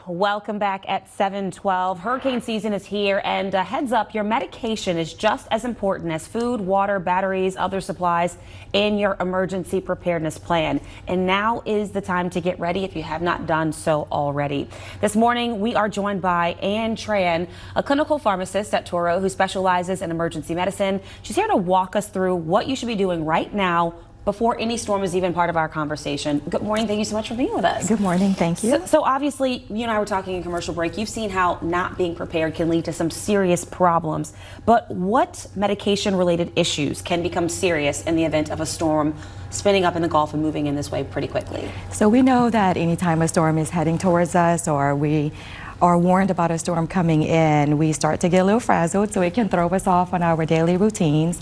Welcome back at 7:12. Hurricane season is here, and heads up, your medication is just as important as food, water, batteries, other supplies in your emergency preparedness plan. And now is the time to get ready if you have not done so already. This morning, we are joined by Tran, a clinical pharmacist at Touro who specializes in emergency medicine. She's here to walk us through what you should be doing right now before any storm is even part of our conversation. Good morning. Thank you so much for being with us. Good morning. Thank you. So obviously, you and I were talking in commercial break. You've seen how not being prepared can lead to some serious problems. But what medication-related issues can become serious in the event of a storm spinning up in the Gulf and moving in this way pretty quickly? So we know that anytime a storm is heading towards us, or we are warned about a storm coming in, we start to get a little frazzled, so it can throw us off on our daily routines.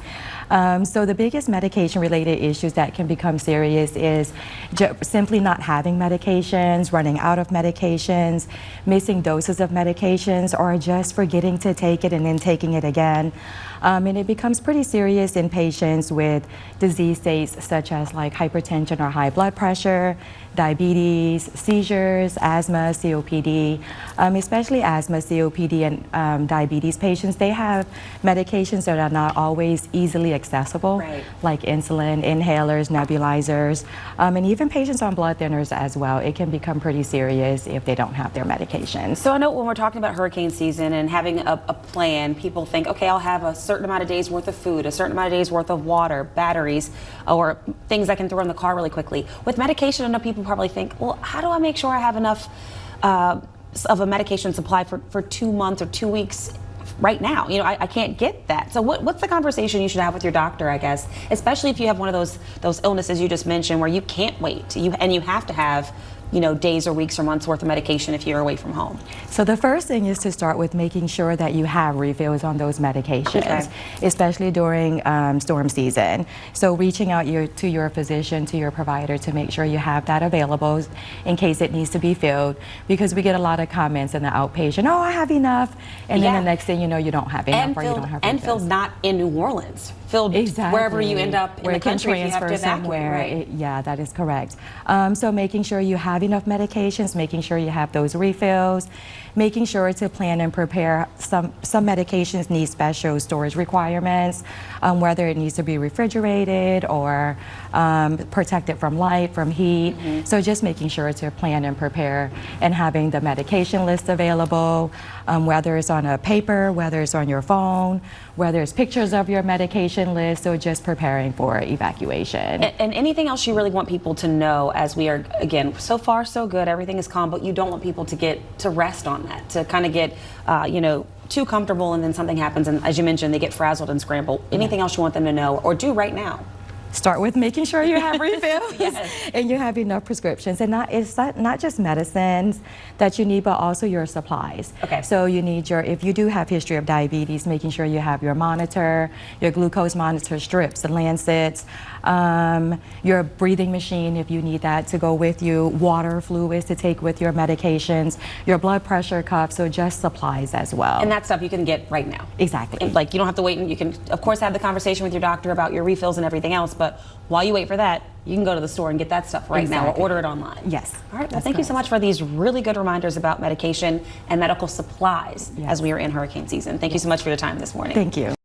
So the biggest medication-related issues that can become serious is simply not having medications, running out of medications, missing doses of medications, or just forgetting to take it and then taking it again. And it becomes pretty serious in patients with disease states such as like hypertension or high blood pressure, diabetes, seizures, asthma, COPD, especially asthma, COPD, and diabetes patients. They have medications that are not always easily accessible, right, like insulin, inhalers, nebulizers, and even patients on blood thinners as well. It can become pretty serious if they don't have their medications. So I know when we're talking about hurricane season and having a plan, people think, okay, I'll have a certain amount of days worth of food, a certain amount of days worth of water, batteries, or things I can throw in the car really quickly. With medication, I know people probably think, well, how do I make sure I have enough of a medication supply for 2 months or 2 weeks right now? You know, I can't get that. So what's the conversation you should have with your doctor, I guess, especially if you have one of those illnesses you just mentioned where you can't wait, and you have to have, you know, days or weeks or months worth of medication if you're away from home? So the first thing is to start with making sure that you have refills on those medications, especially during storm season. So reaching out to your physician, to your provider, to make sure you have that available in case it needs to be filled, because we get a lot of comments in the outpatient, oh, I have enough, and then the next thing you know, you don't have enough, or you don't have refills. And filled not in New Orleans, filled wherever you end up in the country, if you have to evacuate, right? Yeah, that is correct. So making sure you have enough medications, making sure you have those refills, making sure to plan and prepare. Some medications need special storage requirements, whether it needs to be refrigerated or protected from light, from heat. So just making sure to plan and prepare, and having the medication list available, whether it's on a paper, whether it's on your phone, whether it's pictures of your medication list. So just preparing for evacuation. And anything else you really want people to know, as we are, again, so far so good, everything is calm, but you don't want people to rest on that, to kind of get you know, too comfortable, and then something happens, and as you mentioned, they get frazzled and scramble. Anything else you want them to know or do right now? Start with making sure you have refills and you have enough prescriptions, and it's not just medicines that you need, but also your supplies. Okay. So you need if you do have history of diabetes, making sure you have your monitor, your glucose monitor strips, the lancets, your breathing machine if you need that to go with you, water, fluids to take with your medications, your blood pressure cuff, so just supplies as well. And that stuff you can get right now. Exactly. And, like, you don't have to wait, and you can, of course, have the conversation with your doctor about your refills and everything else, but while you wait for that, you can go to the store and get that stuff right now, or order it online. Yes. All right. Well, thank you so much for these really good reminders about medication and medical supplies as we are in hurricane season. Thank you so much for your time this morning. Thank you.